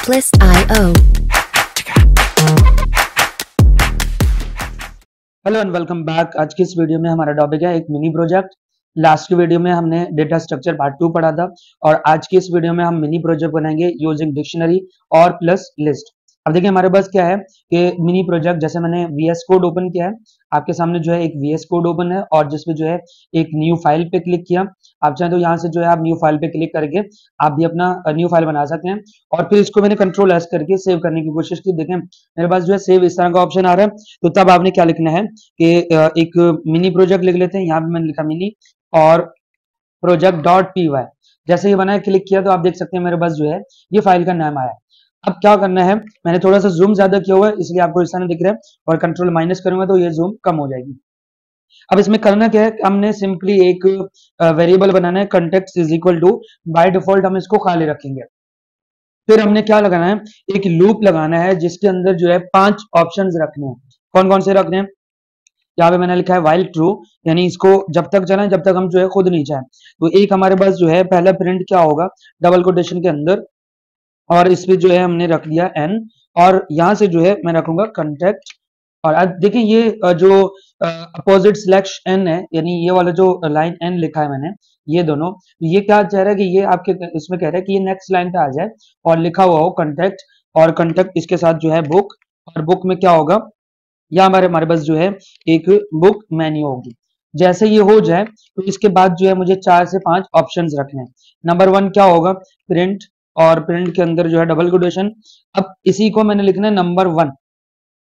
Artlist.io। Hello and welcome back. आज की इस वीडियो में हमारा टॉपिक है एक मिनी प्रोजेक्ट। लास्ट की वीडियो में हमने डेटा स्ट्रक्चर पार्ट 2 पढ़ा था और आज की इस वीडियो में हम मिनी प्रोजेक्ट बनाएंगे यूजिंग डिक्शनरी और प्लस लिस्ट। अब देखिए हमारे पास क्या है कि मिनी प्रोजेक्ट, जैसे मैंने वीएस कोड ओपन किया है, आपके सामने जो है एक वीएस कोड ओपन है और जिसमें जो है एक न्यू फाइल पे क्लिक किया। आप चाहें तो यहाँ से जो है आप न्यू फाइल पे क्लिक करके आप भी अपना न्यू फाइल बना सकते हैं और फिर इसको मैंने कंट्रोल एस करके सेव करने की कोशिश की। देखें मेरे पास जो है सेव इस तरह का ऑप्शन आ रहा है। तो तब आपने क्या लिखना है कि एक मिनी प्रोजेक्ट लिख लेते हैं। यहाँ पे मैंने लिखा मिनी और प्रोजेक्ट डॉट पी वाई। जैसे ये बना क्लिक किया तो आप देख सकते हैं मेरे पास जो है ये फाइल का नाम आया। अब क्या करना है, मैंने थोड़ा सा जूम ज्यादा किया हुआ है इसलिए आपको इस तरह दिख रहा है और कंट्रोल माइनस करूंगा तो ये जूम कम हो जाएगी। अब इसमें करना क्या है, हमने सिंपली एक वेरिएबल बनाना है, context is equal to, by default हम इसको खाली रखेंगे। फिर हमने क्या लगाना है, एक लूप लगाना है जिसके अंदर जो है 5 ऑप्शंस रखने हैं। कौन कौन से रखने हैं, यहाँ पे मैंने लिखा है वाइल ट्रू, यानी इसको जब तक चलाएं जब तक हम जो है खुद नहीं चाहें। तो एक हमारे पास जो है पहला प्रिंट क्या होगा डबल कोटेशन के अंदर, और इस पे जो है हमने रख दिया एन, और यहाँ से जो है मैं रखूंगा कंटेक्ट। और आज देखिए ये जो अपोजिट स्लैश एन है, यानी ये वाला जो लाइन एन लिखा है मैंने, ये दोनों, ये क्या चाह रहा है कि ये आपके इसमें कह रहा है कि ये नेक्स्ट लाइन पे आ जाए और लिखा हुआ हो कंटेक्ट, और कंटेक्ट इसके साथ जो है बुक, और बुक में क्या होगा, या हमारे हमारे पास जो है एक बुक मेन्यू होगी। जैसे ये हो जाए तो इसके बाद जो है मुझे 4 से 5 ऑप्शंस रखने हैं। नंबर 1 क्या होगा, प्रिंट, और प्रिंट के अंदर जो है डबल कोटेशन। अब इसी को मैंने लिखना है नंबर 1,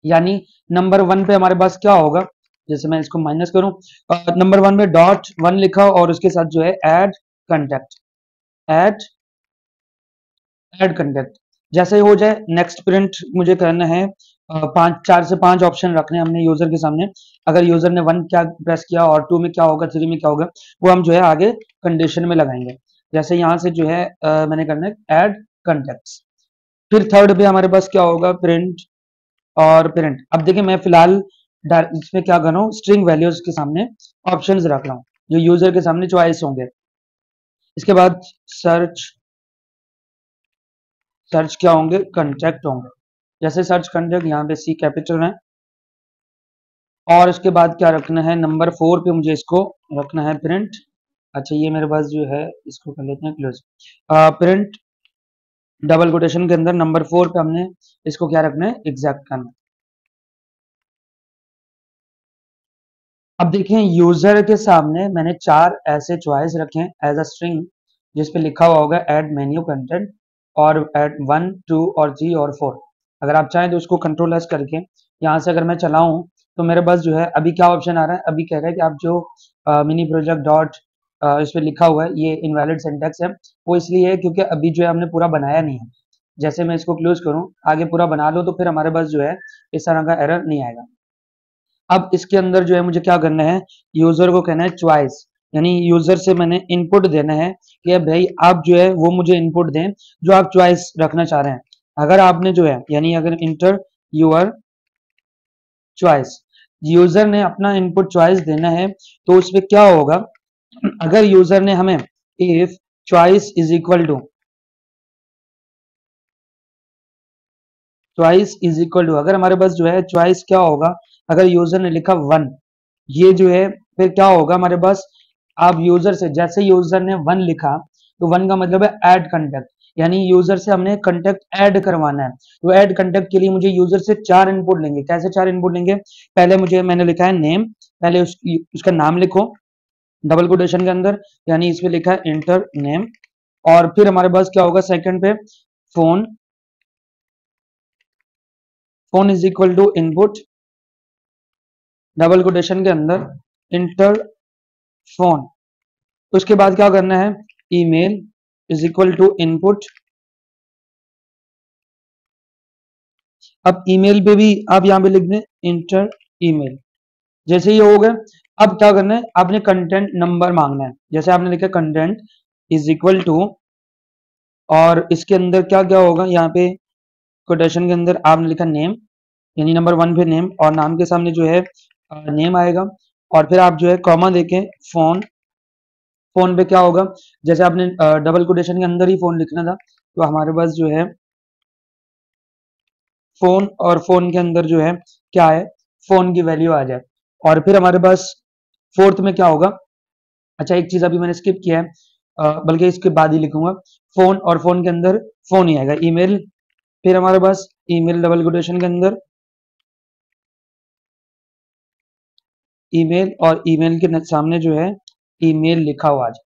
यानी नंबर 1 पे हमारे पास क्या होगा, जैसे मैं इसको माइनस करूं, नंबर 1 में डॉट 1 लिखा और उसके साथ जो है add contact, add add contact. जैसे ही हो जाए नेक्स्ट प्रिंट मुझे करना है, 4 से 5 ऑप्शन रखने हैं हमने यूजर के सामने। अगर यूजर ने 1 क्या प्रेस किया और 2 में क्या होगा, 3 में क्या होगा, वो हम जो है आगे कंडीशन में लगाएंगे। जैसे यहाँ से जो है मैंने करना है ऐड कंटेक्ट्स। फिर थर्ड पे हमारे पास क्या होगा, प्रिंट और प्रिंट। अब देखिए मैं फिलहाल इसमें क्या कर रहा हूँ, स्ट्रिंग वैल्यूज के सामने ऑप्शंस रख रहा हूँ जो यूजर के सामने चॉइस होंगे। इसके बाद सर्च, सर्च क्या होंगे, कंटेक्ट होंगे। जैसे सर्च कंटेक्ट, यहाँ पे सी कैपिटल है, और उसके बाद क्या रखना है, नंबर 4 पे मुझे इसको रखना है प्रिंट। अच्छा ये मेरे पास जो है इसको कर लेते हैं क्लोज, प्रिंट डबल कोटेशन के अंदर नंबर 4 पे हमने इसको क्या रखना है, एग्जैक्ट करना है। अब देखें यूजर के सामने मैंने 4 ऐसे चॉइस रखे हैं एज अ स्ट्रिंग, जिसपे लिखा हुआ होगा ऐड मेन्यू कंटेंट, और ऐड 1, 2 और 3 और 4। अगर आप चाहें तो उसको कंट्रोल एस करके यहाँ से अगर मैं चलाऊं तो मेरे पास जो है अभी क्या ऑप्शन आ रहा है, अभी कह रहा है कि आप जो मिनी प्रोजेक्ट डॉट इस पे लिखा हुआ है ये इनवैलिड सिंटैक्स है। वो इसलिए है क्योंकि अभी जो है हमने पूरा बनाया नहीं है। जैसे मैं इसको क्लोज करूं, आगे पूरा बना लो तो फिर हमारे पास जो है इस तरह का एरर नहीं आएगा। अब इसके अंदर जो है मुझे क्या करना है, यूजर को कहना है चॉइस, यानी यूजर से मैंने इनपुट देना है कि भाई आप जो है वो मुझे इनपुट दें जो आप चॉइस रखना चाह रहे हैं। अगर आपने जो है यानी अगर इंटर यूर चॉइस, यूजर ने अपना इनपुट चॉइस देना है तो उसमें क्या होगा, अगर यूजर ने हमें if choice is equal to, choice is equal to, अगर हमारे पास जो है चॉइस क्या होगा, अगर यूजर ने लिखा 1, ये जो है फिर क्या होगा हमारे पास, आप यूजर से जैसे यूजर ने 1 लिखा तो 1 का मतलब है ऐड कंटेक्ट, यानी यूजर से हमने कंटेक्ट ऐड करवाना है। तो ऐड कंटेक्ट के लिए मुझे यूजर से 4 इनपुट लेंगे। कैसे 4 इनपुट लेंगे, पहले मुझे मैंने लिखा है नेम, पहले उसका नाम लिखो डबल कोटेशन के अंदर, यानी इसमें लिखा है इंटर नेम, और फिर हमारे पास क्या होगा सेकंड पे phone, phone is equal to input double quotation के अंदर इंटर फोन। उसके बाद क्या करना है, email is equal to input. अब ईमेल पे भी आप यहाँ पे लिख दें इंटर ईमेल। जैसे ये हो गया, अब क्या करना है, आपने कंटेंट नंबर मांगना है। जैसे आपने लिखा कंटेंट इज इक्वल टू, और इसके अंदर क्या क्या होगा, यहाँ पे कोटेशन के अंदर आपने लिखा नेम, यानी नंबर 1 पे नेम, और नाम के सामने जो है नेम आएगा, और फिर आप जो है कॉमा देखें फोन, फोन पे क्या होगा, जैसे आपने डबल कोटेशन के अंदर ही फोन लिखना था तो हमारे पास जो है फोन, और फोन के अंदर जो है क्या है, फोन की वैल्यू आ जाए। और फिर हमारे पास फोर्थ में क्या होगा, अच्छा एक चीज अभी मैंने स्किप किया है, बल्कि इसके बाद ही लिखूंगा। फोन, और फोन के अंदर फोन ही आएगा। ईमेल, फिर हमारे पास ईमेल डबल कोटेशन के अंदर ईमेल, और ईमेल के सामने जो है ईमेल लिखा हुआ आ जाए।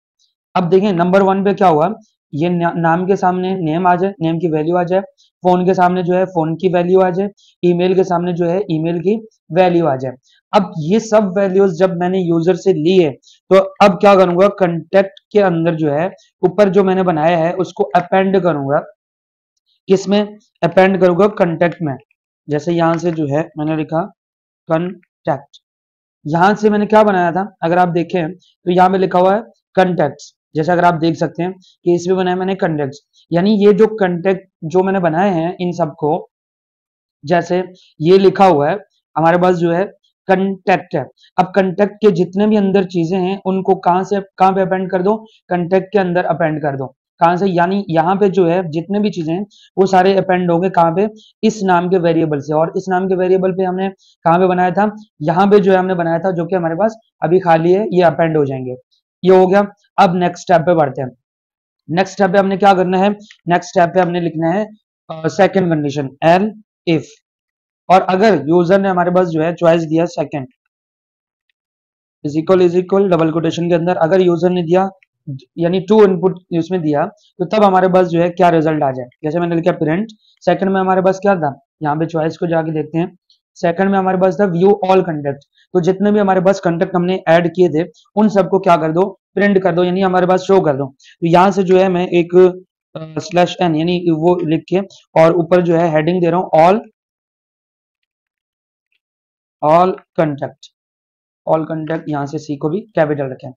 अब देखें नंबर 1 पे क्या हुआ, ये नाम के सामने नेम आ जाए, नेम की वैल्यू आ जाए, फोन के सामने जो है फोन की वैल्यू आ जाए, ईमेल के सामने जो है ईमेल की वैल्यू आ जाए। अब ये सब वैल्यूज जब मैंने यूजर से ली है, तो अब क्या करूंगा, कंटेक्ट के अंदर जो है ऊपर जो मैंने बनाया है उसको अपेंड करूंगा। किसमें अपेंड करूंगा, कंटेक्ट में। जैसे यहां से जो है मैंने लिखा कंटेक्ट, यहां से मैंने क्या बनाया था, अगर आप देखें तो यहां पे लिखा हुआ है कंटेक्ट्स। जैसे अगर आप देख सकते हैं कि इसमें बनाया मैंने कंटेक्ट्स, यानी ये जो कंटेक्ट जो मैंने बनाए हैं इन सबको, जैसे ये लिखा हुआ है हमारे पास जो है कंटेक्ट है। अब कंटेक्ट के जितने भी अंदर चीजें हैं उनको कहां से कहां पे अपेंड कर दो, कंटेक्ट के अंदर अपेंड कर दो। कहां से, यानी यहाँ पे जो है जितने भी चीजें हैं वो सारे अपेंड होंगे कहां पे, इस नाम के वेरिएबल से। और इस नाम के वेरिएबल पे हमने कहां पे बनाया था, यहाँ पे जो है हमने बनाया था, जो कि हमारे पास अभी खाली है, ये अपेंड हो जाएंगे। ये हो गया। अब नेक्स्ट स्टेप पे बढ़ते हैं। नेक्स्ट स्टेप पे हमने क्या करना है, नेक्स्ट स्टेप पे हमने लिखना है सेकंड कंडीशन, एल इफ। और अगर यूजर ने हमारे पास जो है चॉइस दिया second is equal double quotation के अंदर, अगर यूजर ने दिया यानी टू इनपुट उसमें दिया, तो तब हमारे पास जो है क्या रिजल्ट आ जाए। जैसे मैंने लिखा प्रिंट, सेकंड में हमारे पास क्या था, यहाँ पे चॉइस को जाके देखते हैं। सेकंड में हमारे पास था व्यू ऑल कंटेक्ट, तो जितने भी हमारे पास कंटेक्ट हमने ऐड किए थे उन सबको क्या कर दो, प्रिंट कर दो, यानी हमारे पास शो कर दो। तो यहाँ से जो है मैं एक स्लैश एन यानी वो लिख के और ऊपर जो है हेडिंग दे रहा हूँ ऑल कंटेक्ट। ऑल कंटेक्ट, यहाँ से सी को भी कैपिटल रखें।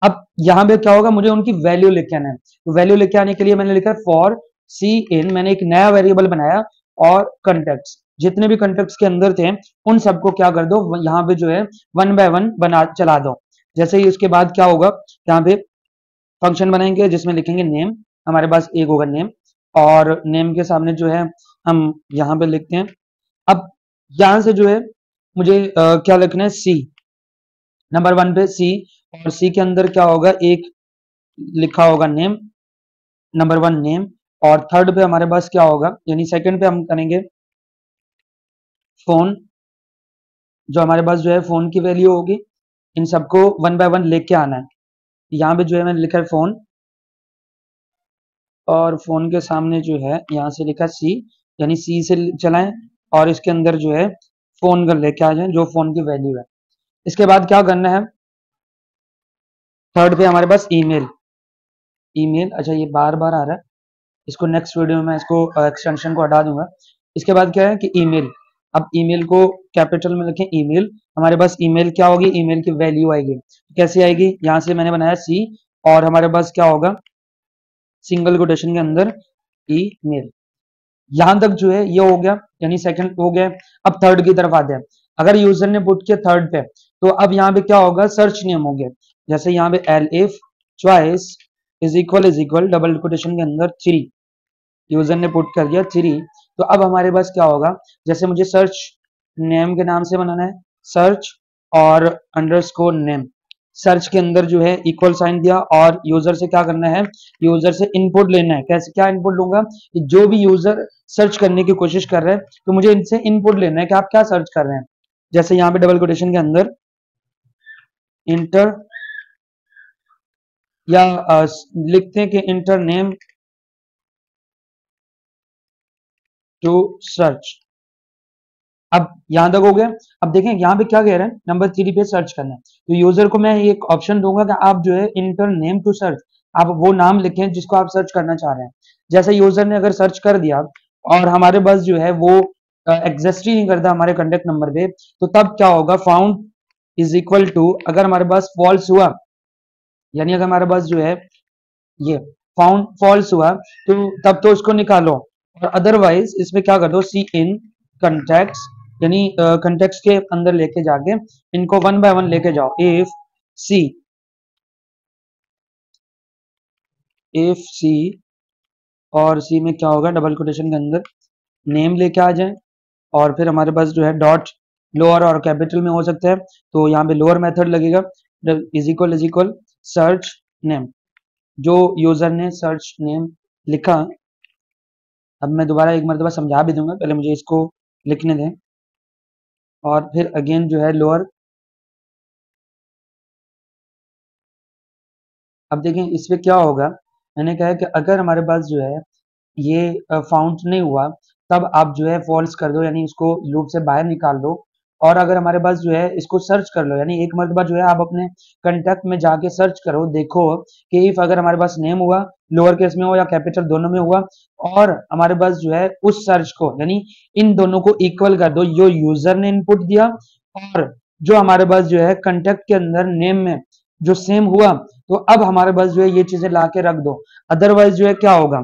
अब यहाँ पे क्या होगा, मुझे उनकी वैल्यू लेके आना है। तो वैल्यू लेके आने के लिए मैंने लिखा है फॉर सी इन, मैंने एक नया वेरिएबल बनाया, और कंटेक्ट्स जितने भी कंटेक्ट्स के अंदर थे उन सबको क्या कर दो, यहाँ पे जो है वन बाय वन बना चला दो। जैसे ही उसके बाद क्या होगा, यहाँ पे फंक्शन बनाएंगे जिसमें लिखेंगे नेम, हमारे पास एक होगा नेम, और नेम के सामने जो है हम यहाँ पे लिखते हैं। अब यहाँ से जो है मुझे क्या लिखना है, सी, नंबर 1 पे सी, और सी के अंदर क्या होगा, एक लिखा होगा नेम, नंबर 1 नेम। और थर्ड पे हमारे पास क्या होगा, यानी सेकंड पे हम करेंगे फोन, जो हमारे पास जो है फोन की वैल्यू होगी। इन सबको वन बाय वन लेके आना है। यहाँ पे जो है मैंने लिखा है फोन, और फोन के सामने जो है यहाँ से लिखा सी, यानी सी से चलाएं, और इसके अंदर जो है फोन का लेके आ जाए जो फोन की वैल्यू है। इसके बाद क्या करना है, थर्ड पे हमारे पास ईमेल। ईमेल, अच्छा ये बार बार आ रहा है, इसको नेक्स्ट वीडियो में मैं इसको एक्सटेंशन को हटा दूंगा। इसके बाद क्या है कि ईमेल, अब ईमेल को कैपिटल में लिखें ईमेल, हमारे पास ईमेल क्या होगी, ईमेल की वैल्यू आएगी। कैसे आएगी, यहाँ से मैंने बनाया सी, और हमारे पास क्या होगा, सिंगल कोटेशन के अंदर ईमेल। यहां तक जो है ये हो गया, यानी सेकंड हो गया। अब थर्ड की तरफ आते हैं। अगर यूजर ने पुट किया थर्ड पे, तो अब यहाँ पे क्या होगा, सर्च नेम हो गया। जैसे यहाँ पे L if choice is equal double quotation के अंदर थ्री, यूजर ने पुट कर दिया थ्री। तो अब हमारे पास क्या होगा, जैसे मुझे सर्च नेम के नाम से बनाना है, सर्च और अंडरस्कोर नेम। सर्च के अंदर जो है इक्वल साइन दिया, और यूजर से क्या करना है, यूजर से इनपुट लेना है। कैसे, क्या इनपुट लूंगा, कि जो भी यूजर सर्च करने की कोशिश कर रहे हैं तो मुझे इनसे इनपुट लेना है कि आप क्या सर्च कर रहे हैं। जैसे यहाँ पे डबल कोटेशन के अंदर इंटर, या लिखते हैं कि इंटर नेम टू सर्च। अब यहां तक हो गया। अब देखें यहाँ पे क्या कह रहे हैं, नंबर 3 पे सर्च करना है। तो यूजर को मैं एक ऑप्शन दूंगा कि आप जो है इंटर नेम टू सर्च, आप वो नाम लिखें जिसको आप सर्च करना चाह रहे हैं। जैसे यूजर ने अगर सर्च कर दिया और हमारे पास जो है वो एग्जिस्ट ही नहीं करता हमारे कंटेक्ट नंबर पे, तो तब क्या होगा, फाउंड इज इक्वल टू, अगर हमारे पास फॉल्स हुआ, यानी अगर हमारे पास जो है ये फाउंड फॉल्स हुआ, तो तब तो उसको निकालो, और अदरवाइज इसमें क्या कर दो, सी इन कंटेक्ट्स, यानी कंटेक्ट्स के अंदर लेके जाके इनको वन बाय वन लेके जाओ। सी इफ सी, और सी में क्या होगा, डबल कोटेशन के अंदर नेम लेके आ जाए, और फिर हमारे पास जो है डॉट लोअर और कैपिटल में हो सकता है, तो यहाँ पे लोअर मेथड लगेगा, इज इक्वल सर्च नेम, जो यूजर ने सर्च नेम लिखा। अब मैं दोबारा एक मरतबा समझा भी दूंगा, पहले मुझे इसको लिखने दें। और फिर अगेन जो है लोअर। अब देखें इस पे क्या होगा, मैंने कहा है कि अगर हमारे पास जो है ये फाउंड नहीं हुआ, तब आप जो है फॉल्स कर दो, यानी इसको लूप से बाहर निकाल दो। और अगर हमारे पास जो है इसको सर्च कर लो, यानी एक मरतबा जो है आप अपने कंटेक्ट में जाके सर्च करो, देखो कि इफ अगर हमारे पास नेम हुआ, लोअर केस में हो या कैपिटल दोनों में हुआ, और हमारे पास जो है उस सर्च को यानी इन दोनों को इक्वल कर दो, जो यूजर ने इनपुट दिया और जो हमारे पास जो है कंटेक्ट के अंदर नेम में जो सेम हुआ, तो अब हमारे पास जो है ये चीजें ला के रख दो। अदरवाइज जो है क्या होगा,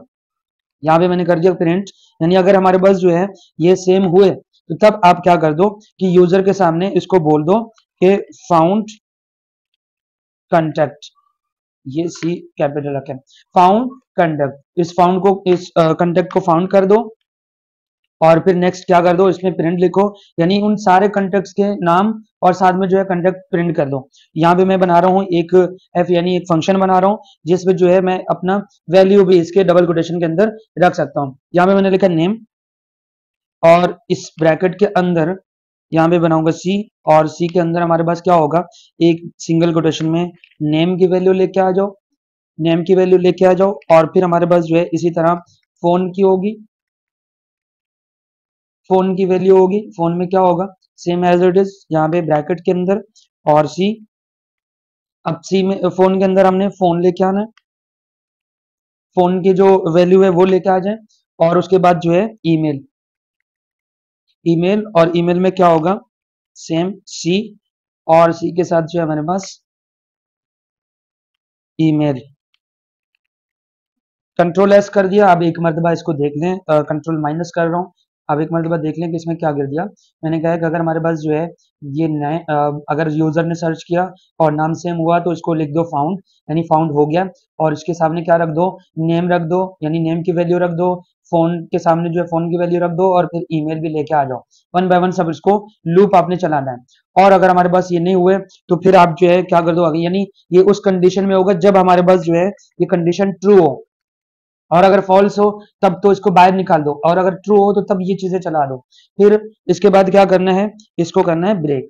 यहाँ पे मैंने कर दिया प्रिंट, यानी अगर हमारे पास जो है ये सेम हुए, तो तब आप क्या कर दो कि यूजर के सामने इसको बोल दो कि फाउंड कंटेक्ट, ये सी कैपिटल रखें, फाउंड कंटेक्ट, इस फाउंड को इस कंटेक्ट को फाउंड कर दो। और फिर नेक्स्ट क्या कर दो, इसमें प्रिंट लिखो, यानी उन सारे कंटेक्ट्स के नाम और साथ में जो है कंटेक्ट प्रिंट कर दो। यहाँ पे मैं बना रहा हूँ एक एफ यानी एक फंक्शन बना रहा हूँ, जिसमें जो है मैं अपना वैल्यू भी इसके डबल कोटेशन के अंदर रख सकता हूँ। यहाँ पे मैंने लिखा नेम, और इस ब्रैकेट के अंदर यहाँ पे बनाऊंगा सी, और सी के अंदर हमारे पास क्या होगा, एक सिंगल कोटेशन में नेम की वैल्यू लेके आ जाओ, नेम की वैल्यू लेके आ जाओ। और फिर हमारे पास जो है इसी तरह फोन की होगी, फोन की वैल्यू होगी, फोन में क्या होगा, सेम एज इट इज यहाँ पे ब्रैकेट के अंदर, और सी। अब सी में फोन के अंदर हमने फोन लेके आना है, फोन की जो वैल्यू है वो लेके आ जाए। और उसके बाद जो है ईमेल, ईमेल, और ईमेल में क्या होगा, सेम सी, और सी के साथ जो है हमारे पास ईमेल। कंट्रोल एस कर दिया। अब एक मरतबा इसको देख लें, कंट्रोल माइनस कर रहा हूँ, अब एक मरतबा देख लें कि इसमें क्या गिर दिया। मैंने कहा कि अगर हमारे पास जो है ये नए अगर यूजर ने सर्च किया और नाम सेम हुआ, तो इसको लिख दो फाउंड, यानी फाउंड हो गया, और इसके सामने क्या रख दो, नेम रख दो, यानी नेम की वैल्यू रख दो, फोन के सामने जो है फोन की वैल्यू रख दो, और फिर ईमेल भी लेके आ जाओ। वन बाय वन सब इसको लूप आपने चलाना है। और अगर हमारे पास ये नहीं हुए, तो फिर आप जो है क्या कर दो आगे, यानी ये उस कंडीशन में होगा जब हमारे पास जो है ये कंडीशन ट्रू हो, और अगर फॉल्स हो तब तो इसको बाहर निकाल दो, और अगर ट्रू हो तो तब ये चीजें चला दो। फिर इसके बाद क्या करना है, इसको करना है ब्रेक।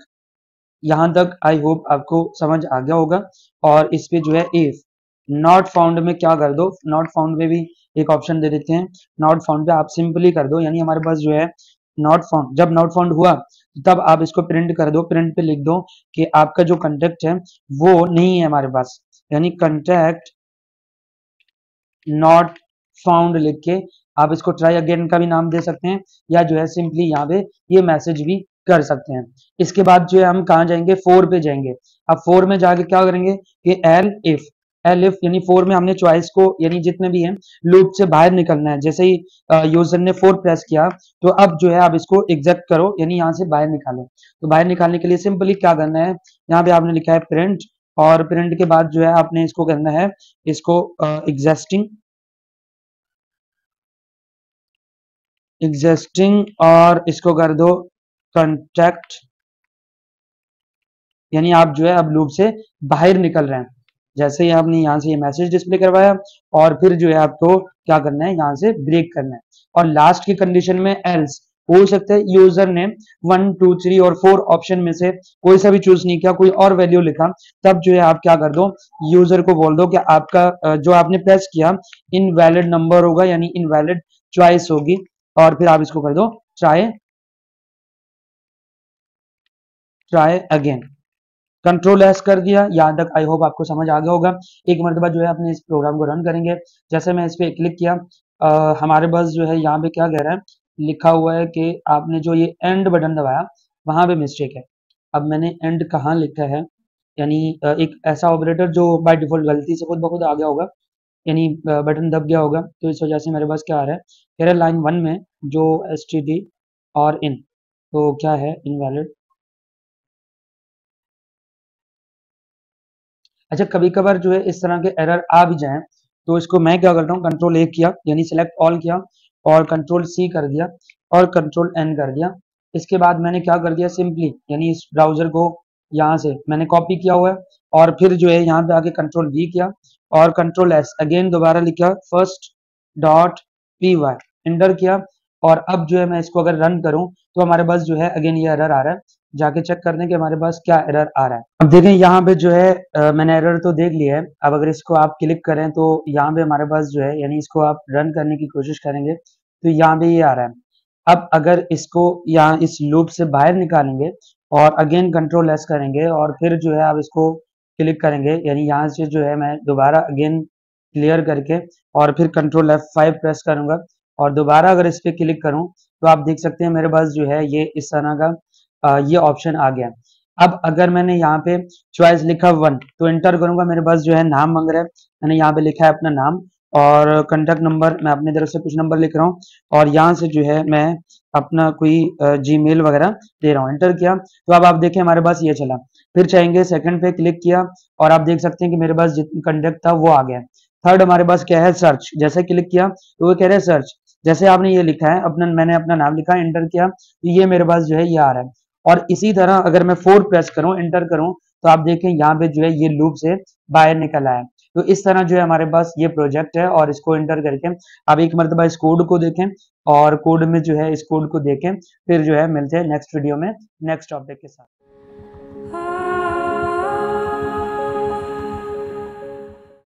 यहां तक आई होप आपको समझ आ गया होगा। और इस पे जो है इफ नॉट फाउंड में क्या कर दो, नॉट फाउंड में भी एक ऑप्शन दे देते हैं, नॉट फाउंड पे आप सिंपली कर दो, यानी हमारे पास जो है नॉट फाउंड, जब नॉट फाउंड हुआ तब आप इसको प्रिंट कर दो, प्रिंट पे लिख दो कि आपका जो कंटेक्ट है वो नहीं है हमारे पास, यानी कंटेक्ट नॉट फाउंड लिख के आप इसको ट्राई अगेन का भी नाम दे सकते हैं, या जो है सिंपली यहाँ पे ये मैसेज भी कर सकते हैं। इसके बाद जो है हम कहाँ जाएंगे, फोर पे जाएंगे। अब फोर में जाके क्या करेंगे कि एल इफ यानी फोर में हमने चॉइस को, यानी जितने भी हैं लूप से बाहर निकलना है। जैसे ही यूजर ने फोर प्रेस किया, तो अब जो है आप इसको एग्जेक्ट करो, यानी यहाँ से बाहर निकालो। तो बाहर निकालने के लिए सिंपली क्या करना है, यहाँ पे आपने लिखा है प्रिंट, और प्रिंट के बाद जो है आपने इसको करना है, इसको एग्जिस्टिंग, और इसको कर दो कंटेक्ट, यानी आप जो है अब लूप से बाहर निकल रहे हैं। जैसे ही आपने यहाँ से ये मैसेज डिस्प्ले करवाया, और फिर जो है आपको क्या करना है, यहाँ से ब्रेक करना है। और लास्ट की कंडीशन में एल्स हो सकता है यूजर ने 1 2 3 और 4 ऑप्शन में से कोई सा भी चूज नहीं किया, कोई और वैल्यू लिखा, तब जो है आप क्या कर दो, यूजर को बोल दो कि आपका जो आपने प्रेस किया इनवैलिड नंबर होगा, यानी इनवैलिड चॉइस होगी। और फिर आप इसको कर दो try, try again, control S कर दिया। यहाँ तक आई होप आपको समझ आ गया होगा। एक मरतबा जो है अपने इस प्रोग्राम को रन करेंगे। जैसे मैं इस पर क्लिक किया, हमारे पास जो है यहाँ पे क्या कह रहा है, लिखा हुआ है कि आपने जो ये एंड बटन दबाया वहां पे मिस्टेक है। अब मैंने एंड कहाँ लिखा है, यानी एक ऐसा ऑपरेटर जो बाय डिफॉल्ट गलती से खुद ब खुद आ गया होगा, यानी बटन दब गया होगा, तो इस वजह से मेरे पास क्या आ रहा है, कह रहा है लाइन 1 में जो std और इन, तो क्या है इनवैलिड। अच्छा, कभी कभार जो है इस तरह के एरर आ भी जाएं, तो इसको मैं क्या करता हूँ, कंट्रोल ए किया, यानी सिलेक्ट ऑल किया, और कंट्रोल सी कर दिया, और कंट्रोल एन कर दिया, इसके बाद मैंने क्या कर दिया, सिंपली यानी इस ब्राउजर को यहाँ से मैंने कॉपी किया हुआ है और फिर जो है यहाँ पे आके कंट्रोल वी किया और कंट्रोल एस अगेन दोबारा लिखा first dot P Y, enter किया। और अब जो है मैं इसको अगर रन करूं तो हमारे पास जो है अगेन ये एरर आ रहा है। जाके चेक कर दें कि हमारे पास क्या एरर आ रहा है। अब देखें यहाँ पे जो है मैंने एरर तो देख लिया है। अब अगर इसको आप क्लिक करें तो यहाँ पे हमारे पास जो है यानी इसको आप रन करने की कोशिश करेंगे तो यहाँ पे ये आ रहा है। अब अगर इसको यहाँ इस लूप से बाहर निकालेंगे और अगेन कंट्रोल एस करेंगे और फिर जो है आप इसको क्लिक करेंगे, यानी यहाँ से जो है मैं दोबारा अगेन क्लियर करके और फिर कंट्रोल F5 प्रेस करूंगा और दोबारा अगर इस पे क्लिक करूं तो आप देख सकते हैं मेरे पास जो है ये इस तरह का ये ऑप्शन आ गया। अब अगर मैंने यहाँ पे चॉइस लिखा 1 तो एंटर करूंगा, मेरे पास जो है नाम मांग रहा है, मैंने यहाँ पे लिखा है अपना नाम और कॉन्टैक्ट नंबर मैं अपनी तरफ से कुछ नंबर लिख रहा हूँ और यहाँ से जो है मैं अपना कोई जीमेल वगैरह दे रहा हूँ, एंटर किया तो अब आप देखें हमारे पास ये चला। फिर चाहेंगे सेकंड पे क्लिक किया और आप देख सकते हैं कि मेरे पास जितना कॉन्टैक्ट था वो आ गया। थर्ड हमारे पास क्या है, सर्च, जैसे क्लिक किया तो वो कह रहे हैं सर्च, जैसे आपने ये लिखा है अपना, मैंने अपना नाम लिखा एंटर किया तो ये मेरे पास जो है ये आ रहा है। और इसी तरह अगर मैं 4 प्रेस करूं एंटर करूं तो आप देखें यहाँ पे जो है ये लूप से बाहर निकल आया। तो इस तरह जो है हमारे पास ये प्रोजेक्ट है और इसको एंटर करके आप एक मरतबा इस कोड को देखें और कोड में जो है इस कोड को देखें। फिर जो है मिलते हैं नेक्स्ट वीडियो में नेक्स्ट टॉपिक के साथ।